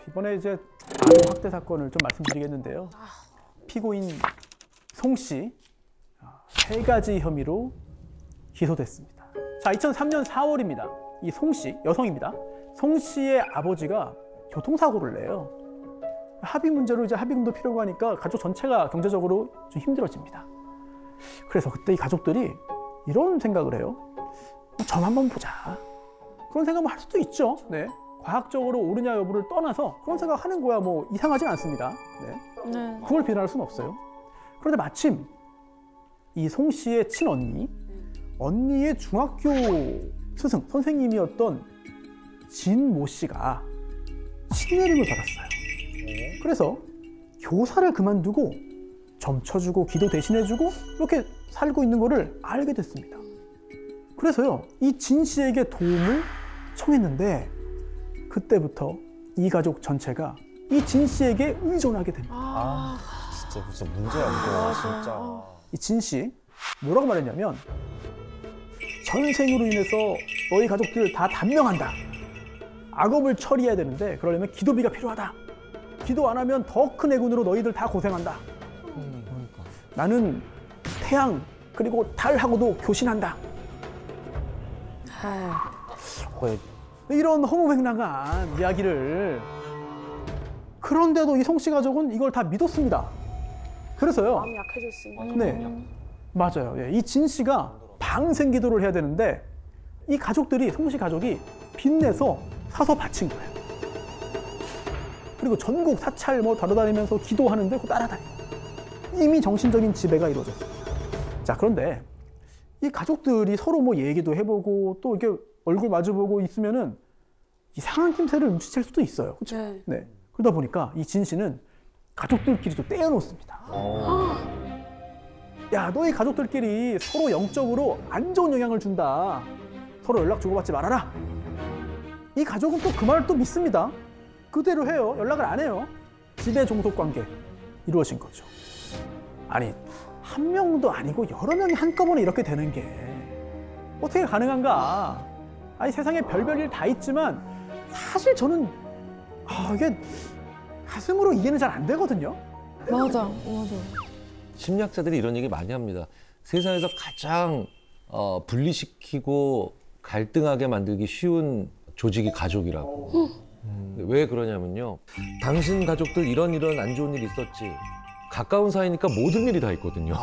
이번에 이제 아동 학대 사건을 좀 말씀드리겠는데요. 피고인 송 씨, 3가지 혐의로 기소됐습니다. 자, 2003년 4월입니다. 이 송 씨, 여성입니다. 송 씨의 아버지가 교통사고를 내요. 합의 문제로 이제 합의금도 필요가 하니까 가족 전체가 경제적으로 좀 힘들어집니다. 그래서 그때 이 가족들이 이런 생각을 해요. 점 한번 보자. 그런 생각을 할 수도 있죠. 네. 과학적으로 옳으냐 여부를 떠나서 그런 생각하는 거야 뭐 이상하진 않습니다. 네. 그걸 비난할 수는 없어요. 그런데 마침 이 송 씨의 친언니, 언니의 중학교 스승, 선생님이었던 진모 씨가 신내림을 받았어요. 그래서 교사를 그만두고 점 쳐주고 기도 대신해주고 이렇게 살고 있는 거를 알게 됐습니다. 그래서요, 이 진 씨에게 도움을 청했는데 그때부터 이 가족 전체가 이 진 씨에게 의존하게 됩니다. 진짜 문제야 이거 진짜. 이 진 씨 뭐라고 말했냐면 전생으로 인해서 너희 가족들 다 단명한다. 악업을 처리해야 되는데 그러려면 기도비가 필요하다. 기도 안 하면 더 큰 애군으로 너희들 다 고생한다. 그러니까. 나는 태양 그리고 달하고도 교신한다. 이런 허무맹랑한 이야기를 그런데도 이 송 씨 가족은 이걸 다 믿었습니다. 그래서요. 마음이 약해졌으니까. 네, 맞아요. 예, 이 진 씨가 방생 기도를 해야 되는데 이 가족들이 송 씨 가족이 빚내서 사서 바친 거예요. 그리고 전국 사찰 뭐 돌아다니면서 기도하는데 그 따라다니고 이미 정신적인 지배가 이루어졌어요. 자, 그런데 이 가족들이 서로 뭐 얘기도 해보고 또 이렇게 얼굴 마주보고 있으면은 이상한 낌새를 눈치챌 수도 있어요. 그렇죠? 네. 그러다 보니까 이 진 씨는 가족들끼리 좀 떼어놓습니다. 야, 너희 가족들끼리 서로 영적으로 안 좋은 영향을 준다. 서로 연락 주고받지 말아라. 이 가족은 또 그 말을 또 믿습니다. 그대로 해요. 연락을 안 해요. 지배 종속 관계 이루어진 거죠. 아니, 한 명도 아니고 여러 명이 한꺼번에 이렇게 되는 게 어떻게 가능한가? 아니, 세상에 별별 일 다 있지만 사실 저는 이게 가슴으로 이해는 잘 안 되거든요. 맞아. 심리학자들이 이런 얘기 많이 합니다. 세상에서 가장 분리시키고 갈등하게 만들기 쉬운 조직이 가족이라고. 왜 그러냐면요. 당신 가족들 이런 안 좋은 일 있었지. 가까운 사이니까 모든 일이 다 있거든요.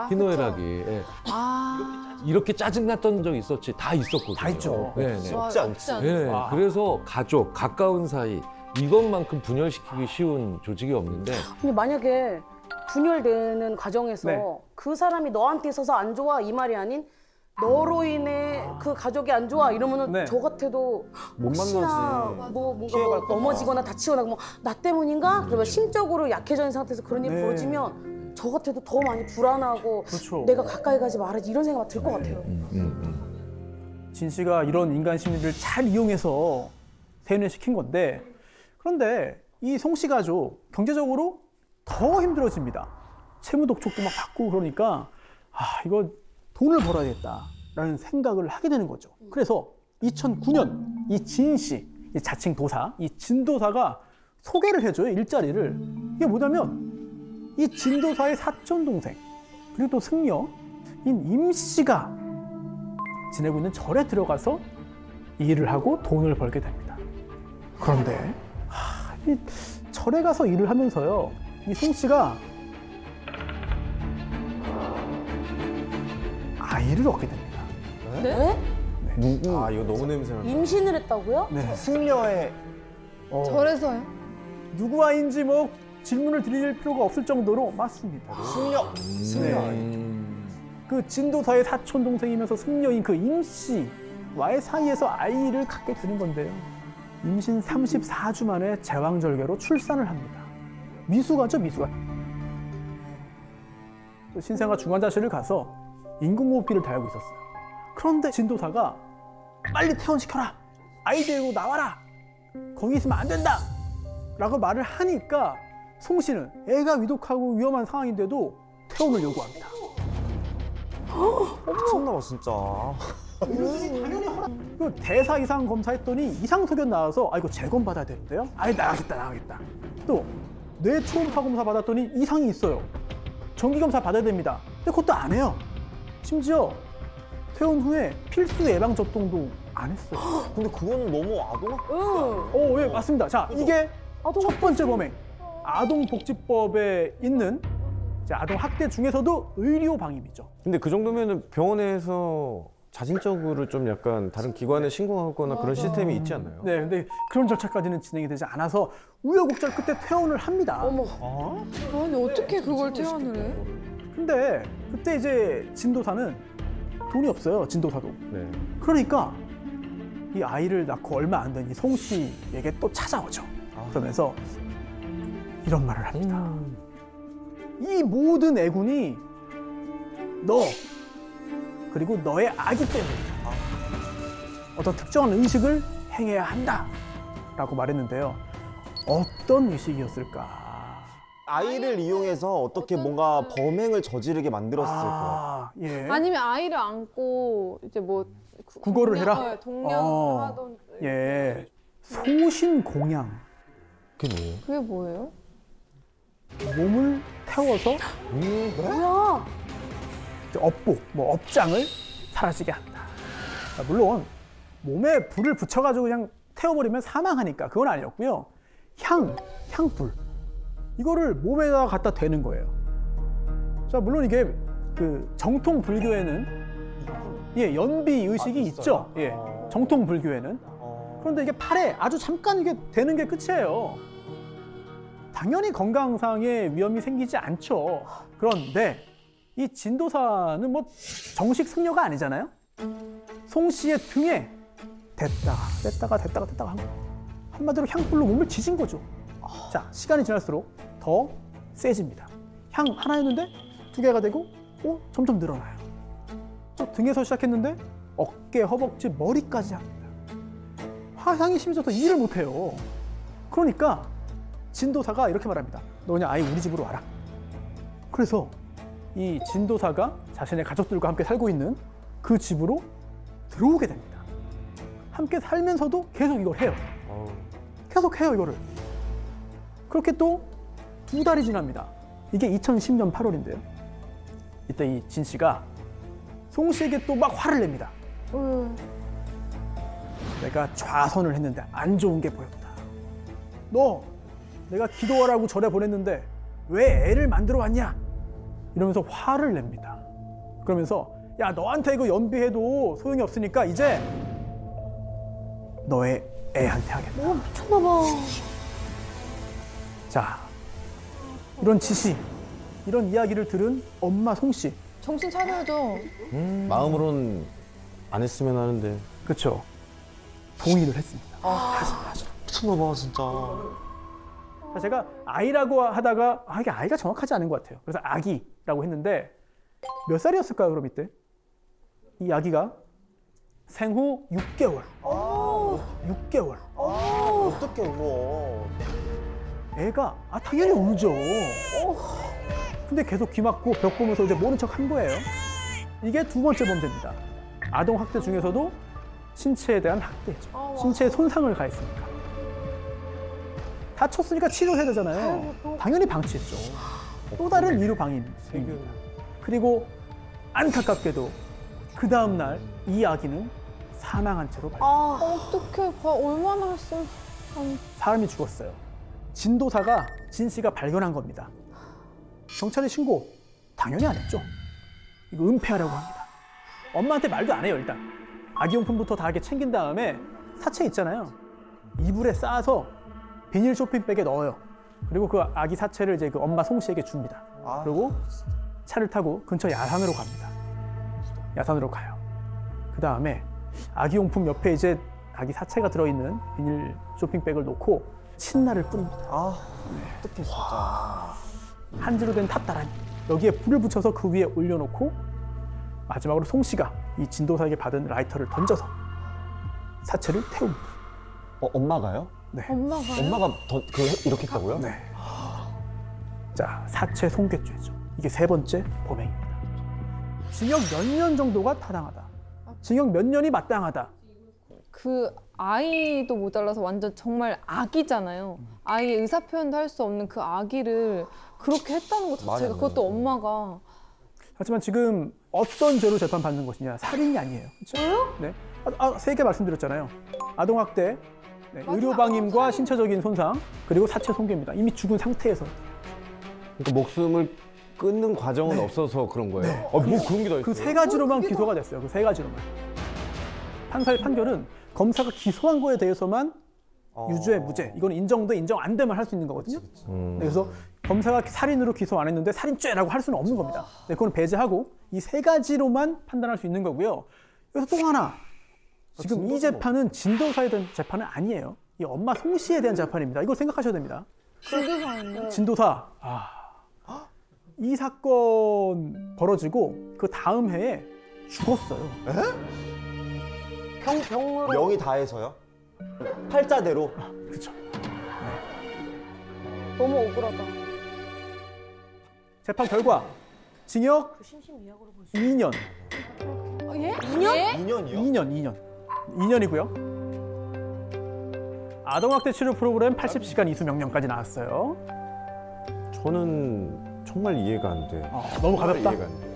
희노애락이. 예. 이렇게 짜증났던 적 있었지. 다 있었거든요. 다 있죠. 네네. 없지 않지. 네. 그래서 가족, 가까운 사이 이것만큼 분열시키기 쉬운 조직이 없는데. 근데 만약에 분열되는 과정에서 네. 그 사람이 너한테 있어서 안 좋아 이 말이 아닌 너로 인해 그 가족이 안 좋아 이러면은 네. 저 같아도 못 혹시나 만나지. 뭐 뭔가 피해갈까 봐. 넘어지거나 다치거나 뭐 나 때문인가? 그러면 심적으로 약해져 있는 상태에서 그런 일이 네. 벌어지면 저 같아도 더 많이 불안하고 그렇죠. 내가 가까이 가지 말아야지 이런 생각 들 것 같아요. 진 씨가 이런 인간 심리를 잘 이용해서 세뇌시킨 건데 그런데 이 송 씨 가족 경제적으로 더 힘들어집니다. 채무 독촉도 막 받고 그러니까 이거 돈을 벌어야겠다라는 생각을 하게 되는 거죠. 그래서 2009년 이 진 씨, 이 자칭 도사, 이 진도사가 소개를 해줘요, 일자리를. 이게 뭐냐면 이 진도사의 사촌 동생 그리고 또 승려인 임 씨가 지내고 있는 절에 들어가서 일을 하고 돈을 벌게 됩니다. 그런데 이 절에 가서 일을 하면서요, 이 송 씨가 아이를 얻게 됩니다. 네? 누구? 이거 너무 냄새나. 임신을 했다고요? 네. 승려의 절에서요? 누구 아이인지 뭐 질문을 드릴 필요가 없을 정도로 맞습니다. 승려. 그 진도사의 사촌 동생이면서 승려인 그 임 씨와의 사이에서 아이를 갖게 되는 건데요. 임신 34주 만에 제왕절개로 출산을 합니다. 미숙아죠, 미숙아. 또 신생아 중환자실을 가서 인공호흡기를 달고 있었어요. 그런데 진도사가 빨리 퇴원시켜라. 아이 데리고 나와라. 거기 있으면 안 된다. 라고 말을 하니까 송 씨는 애가 위독하고 위험한 상황인데도 퇴원을 요구합니다. 미쳤나 봐 진짜. 그 대사 이상 검사했더니 이상 소견 나와서 아 이거 재검 받아야 되는데요. 아니 나가겠다. 또 뇌 초음파 검사 받았더니 이상이 있어요. 정기 검사 받아야 됩니다. 근데 그것도 안 해요. 심지어 퇴원 후에 필수 예방 접종도 안 했어요. 근데 그건 너무 아동학. 응. 예, 맞습니다. 자, 이게 첫 번째 범행. 아동복지법에 있는 이제 아동학대 중에서도 의료 방임이죠. 근데 그 정도면은 병원에서 자진적으로 좀 약간 다른 기관에 신고하거나 그런 시스템이 있지 않나요? 네, 근데 그런 절차까지는 진행이 되지 않아서 우여곡절 끝에 퇴원을 합니다. 어머. 아니 어떻게 그걸 퇴원을 해? 근데 그때 이제 진도사는 돈이 없어요. 진도사도. 네. 그러니까 이 아이를 낳고 얼마 안 된 이 송 씨에게 또 찾아오죠. 그러면서 이런 말을 합니다. 이 모든 애군이 너 그리고 너의 아기 때문이다. 어떤 특정한 의식을 행해야 한다라고 말했는데요. 어떤 의식이었을까? 아이를 이용해서 어떻게 뭔가 범행을 저지르게 만들었을 거예요. 아, 예. 아니면 아이를 안고 이제 뭐 국어를 해라? 동냥하던 예. 소신공양. 그게 뭐예요? 그게 뭐예요? 몸을 태워서 뭐야? 이제 업보, 뭐 업장을 사라지게 한다. 물론 몸에 불을 붙여가지고 그냥 태워버리면 사망하니까 그건 아니었고요. 향불 이거를 몸에다 갖다 대는 거예요. 자, 물론 이게 그 정통 불교에는 예 연비 의식이 있죠. 예, 정통 불교에는. 그런데 이게 팔에 아주 잠깐 이게 되는 게 끝이에요. 당연히 건강상의 위험이 생기지 않죠. 그런데 이 진도사는 뭐 정식 승려가 아니잖아요. 송 씨의 등에 됐다가 한 거. 한마디로 향불로 몸을 지진 거죠. 자, 시간이 지날수록 더 세집니다. 향 하나였는데 두 개가 되고 점점 늘어나요. 또 등에서 시작했는데 어깨, 허벅지, 머리까지 합니다. 화상이 심해져서 일을 못해요. 그러니까 진도사가 이렇게 말합니다. 너 그냥 아예 우리 집으로 와라. 그래서 이 진도사가 자신의 가족들과 함께 살고 있는 그 집으로 들어오게 됩니다. 함께 살면서도 계속 이걸 해요. 계속 해요, 이거를. 그렇게 또 2달이 지납니다. 이게 2010년 8월인데요. 이때 이 진 씨가 송 씨에게 또 막 화를 냅니다. 내가 좌선을 했는데 안 좋은 게 보였다. 너 내가 기도하라고 절에 보냈는데 왜 애를 만들어 왔냐? 이러면서 화를 냅니다. 그러면서 야, 너한테 이거 연비해도 소용이 없으니까 이제 너의 애한테 하겠다. 미쳤나봐. 자, 이런 지시, 이런 이야기를 들은 엄마 송 씨. 정신 차려야죠. 마음으로는 안 했으면 하는데. 그렇죠. 동의를 했습니다. 미쳤나봐 진짜. 자, 제가 아이라고 하다가 이게 아이가 정확하지 않은 것 같아요. 그래서 아기라고 했는데 몇 살이었을까요, 그럼 이때? 이 아기가 생후 6개월. 6개월. 어떻게 울어? 애가 당연히 울죠. 근데 계속 귀 막고 벽 보면서 이제 모른 척 한 거예요. 이게 두 번째 범죄입니다. 아동 학대 중에서도 신체에 대한 학대죠. 신체에 손상을 가했으니까. 다쳤으니까 치료해야 되잖아요. 당연히 방치했죠. 또 다른 의료 방임입니다. 그리고 안타깝게도 그 다음 날 이 아기는 사망한 채로 발견. 어떡해. 얼마나 했어. 사람이 죽었어요. 진도사가 진 씨가 발견한 겁니다. 경찰에 신고 당연히 안 했죠. 이거 은폐하라고 합니다. 엄마한테 말도 안 해요, 일단. 아기용품부터 다 이렇게 챙긴 다음에 사체 있잖아요. 이불에 싸서 비닐 쇼핑백에 넣어요. 그리고 그 아기 사체를 이제 그 엄마 송 씨에게 줍니다. 그리고 차를 타고 근처 야산으로 갑니다. 야산으로 가요. 그 다음에 아기용품 옆에 이제 아기 사체가 들어있는 비닐 쇼핑백을 놓고 신나를 뿌립니다. 어떡해 진짜. 한지로 된 탑다라니. 여기에 불을 붙여서 그 위에 올려놓고 마지막으로 송 씨가 이 진도사에게 받은 라이터를 던져서 사체를 태웁니다. 엄마가요? 네. 엄마가 이렇게 했다고요? 네. 자, 사체 손괴죄죠. 이게 세 번째 범행입니다. 징역 몇 년 정도가 타당하다. 징역 몇 년이 마땅하다. 그 아이도 모자라서 완전 정말 아기잖아요. 아이의 의사 표현도 할 수 없는 그 아기를 그렇게 했다는 것 자체가 그것도 엄마가 하지만 지금 어떤 죄로 재판받는 것이냐? 살인이 아니에요. 그렇죠? 네. 세 개 말씀드렸잖아요. 아동학대, 네, 맞아. 의료방임과 신체적인 손상, 그리고 사체 손괴입니다. 이미 죽은 상태에서. 그러니까 목숨을 끊는 과정은 없어서 그런 거예요. 뭐 그런 게 다 있어요. 그 세 가지로만 기소가 됐어요. 그 세 가지로만. 판사의 판결은 검사가 기소한 거에 대해서만 유죄, 무죄, 이건 인정돼, 인정 안 되면 할 수 있는 거거든요. 네, 그래서 검사가 살인으로 기소 안 했는데 살인죄라고 할 수는 없는 겁니다. 네, 그건 배제하고 이 세 가지로만 판단할 수 있는 거고요. 여기서 또 하나, 지금 이 재판은 진도사에 대한 재판은 아니에요. 이 엄마 송 씨에 대한 재판입니다. 이걸 생각하셔야 됩니다. 진도사인데. 진도사, 이 사건 벌어지고 그 다음 해에 죽었어요. 병으로 명이 다해서요? 팔자대로? 그렇죠. 너무 억울하다. 재판 결과 징역 신신미약으로 볼 수. 2년. 예? 2년이요? 2년이고요. 아동학대 치료 프로그램 80시간 이수 명령까지 나왔어요. 저는 정말 이해가 안 돼. 너무 정말 가볍다. 이해가 안 돼.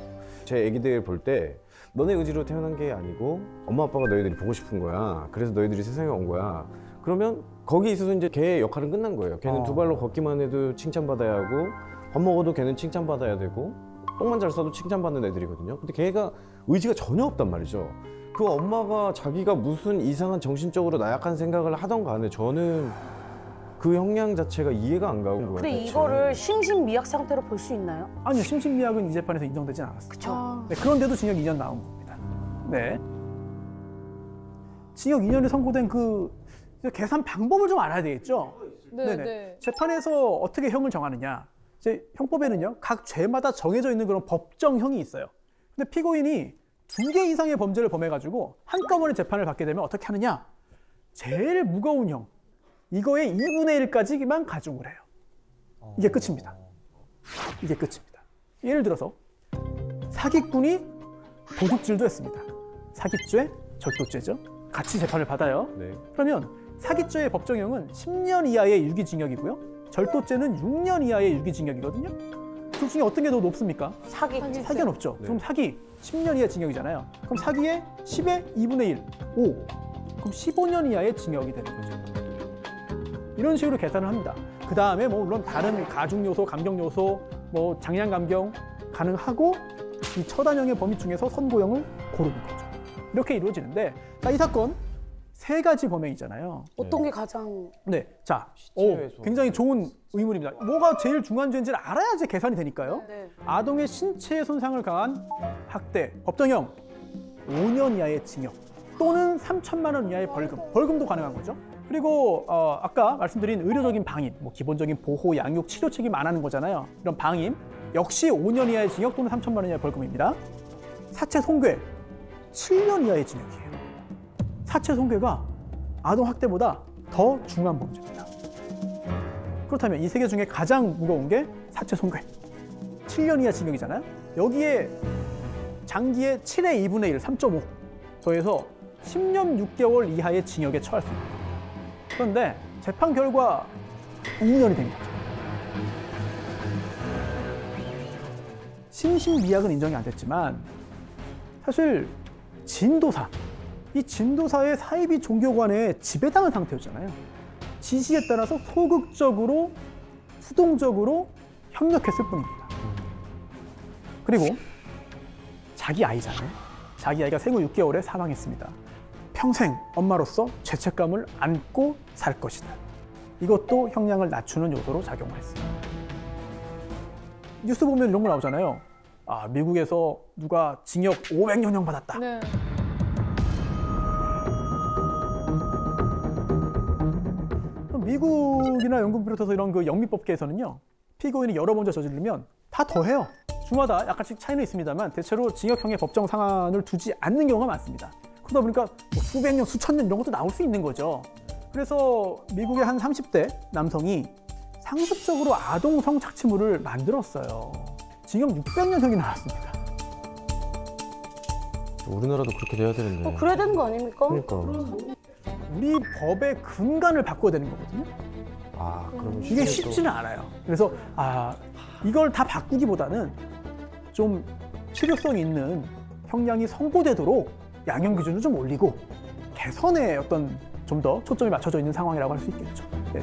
제 애기들 볼 때 너네 의지로 태어난 게 아니고 엄마 아빠가 너희들이 보고 싶은 거야. 그래서 너희들이 세상에 온 거야. 그러면 거기 있어서 이제 걔의 역할은 끝난 거예요. 걔는 두 발로 걷기만 해도 칭찬받아야 하고 밥 먹어도 걔는 칭찬받아야 되고 똥만 잘 싸도 칭찬받는 애들이거든요. 근데 걔가 의지가 전혀 없단 말이죠. 그 엄마가 자기가 무슨 이상한 정신적으로 나약한 생각을 하던 간에 저는 그 형량 자체가 이해가 안 가고 근데 이거를 심신미약 상태로 볼 수 있나요? 아니요, 심신미약은 이 재판에서 인정되진 않았어요. 그쵸. 네, 그런데도 징역 2년 나온 겁니다. 네. 징역 2년이 선고된 그 계산 방법을 좀 알아야 되겠죠? 네. 재판에서 어떻게 형을 정하느냐? 이제 형법에는요, 각 죄마다 정해져 있는 그런 법정형이 있어요. 근데 피고인이 2개 이상의 범죄를 범해가지고 한꺼번에 재판을 받게 되면 어떻게 하느냐? 제일 무거운 형, 이거의 2분의 1까지만 가중을 해요. 이게 끝입니다. 이게 끝입니다. 예를 들어서 사기꾼이 도둑질도 했습니다. 사기죄, 절도죄죠. 같이 재판을 받아요. 네. 그러면 사기죄의 법정형은 10년 이하의 유기징역이고요. 절도죄는 6년 이하의 유기징역이거든요. 둘 중에 어떤 게 더 높습니까? 사기가 높죠. 네. 그럼 사기 10년 이하 징역이잖아요. 그럼 사기의 10의 2분의 1, 5. 그럼 15년 이하의 징역이 되는 거죠. 이런 식으로 계산을 합니다. 그 다음에 뭐 물론 다른 가중 요소, 감경 요소, 뭐 장량 감경 가능하고 이 처단형의 범위 중에서 선고형을 고르는 거죠. 이렇게 이루어지는데, 자, 이 사건 세 가지 범행이잖아요. 어떤 게 가장 네, 자, 시체에서. 굉장히 좋은 의문입니다. 뭐가 제일 중요한 죄인지를 알아야지 계산이 되니까요. 네. 아동의 신체 손상을 가한 학대, 법정형 5년 이하의 징역 또는 3천만 원 이하의 벌금도 가능한 거죠. 그리고 아까 말씀드린 의료적인 방임, 뭐 기본적인 보호, 양육, 치료 책임 안 하는 거잖아요. 이런 방임 역시 5년 이하의 징역 또는 3천만 원 이하의 벌금입니다. 사체 손괴 7년 이하의 징역이에요. 사체 손괴가 아동 학대보다 더 중한 범죄입니다. 그렇다면 이 세 개 중에 가장 무거운 게 사체 손괴. 7년 이하 징역이잖아요. 여기에 장기의 7의 2분의 1, 3.5 더해서 10년 6개월 이하의 징역에 처할 수 있습니다. 그런데 재판 결과 2년이 된 거죠. 심신미약은 인정이 안 됐지만 사실 진도사, 이 진도사의 사이비 종교관에 지배당한 상태였잖아요. 지시에 따라서 소극적으로, 수동적으로 협력했을 뿐입니다. 그리고 자기 아이잖아요. 자기 아이가 생후 6개월에 사망했습니다. 평생 엄마로서 죄책감을 안고 살 것이다. 이것도 형량을 낮추는 요소로 작용을 했습니다. 뉴스 보면 이런 거 나오잖아요. 아, 미국에서 누가 징역 500년형 받았다. 네. 미국이나 영국 비롯해서 이런 그 영미법계에서는요, 피고인이 여러 범죄 저지르면 다 더해요. 주마다 약간씩 차이는 있습니다만 대체로 징역형의 법정 상한을 두지 않는 경우가 많습니다. 그러다 보니까 뭐 수백 년, 수천 년 이런 것도 나올 수 있는 거죠. 그래서 미국의 한 30대 남성이 상습적으로 아동 성착취물을 만들었어요. 징역 600년형이 나왔습니다. 우리나라도 그렇게 돼야 되는데. 그래야 되는 거 아닙니까? 그러니까. 우리 법의 근간을 바꿔야 되는 거거든요. 아, 그러면 이게 또- 쉽지는 않아요. 그래서 이걸 다 바꾸기보다는 좀 실효성 있는 형량이 선고되도록 양형 기준을 좀 올리고 개선에 어떤 좀 더 초점이 맞춰져 있는 상황이라고 할 수 있겠죠. 네.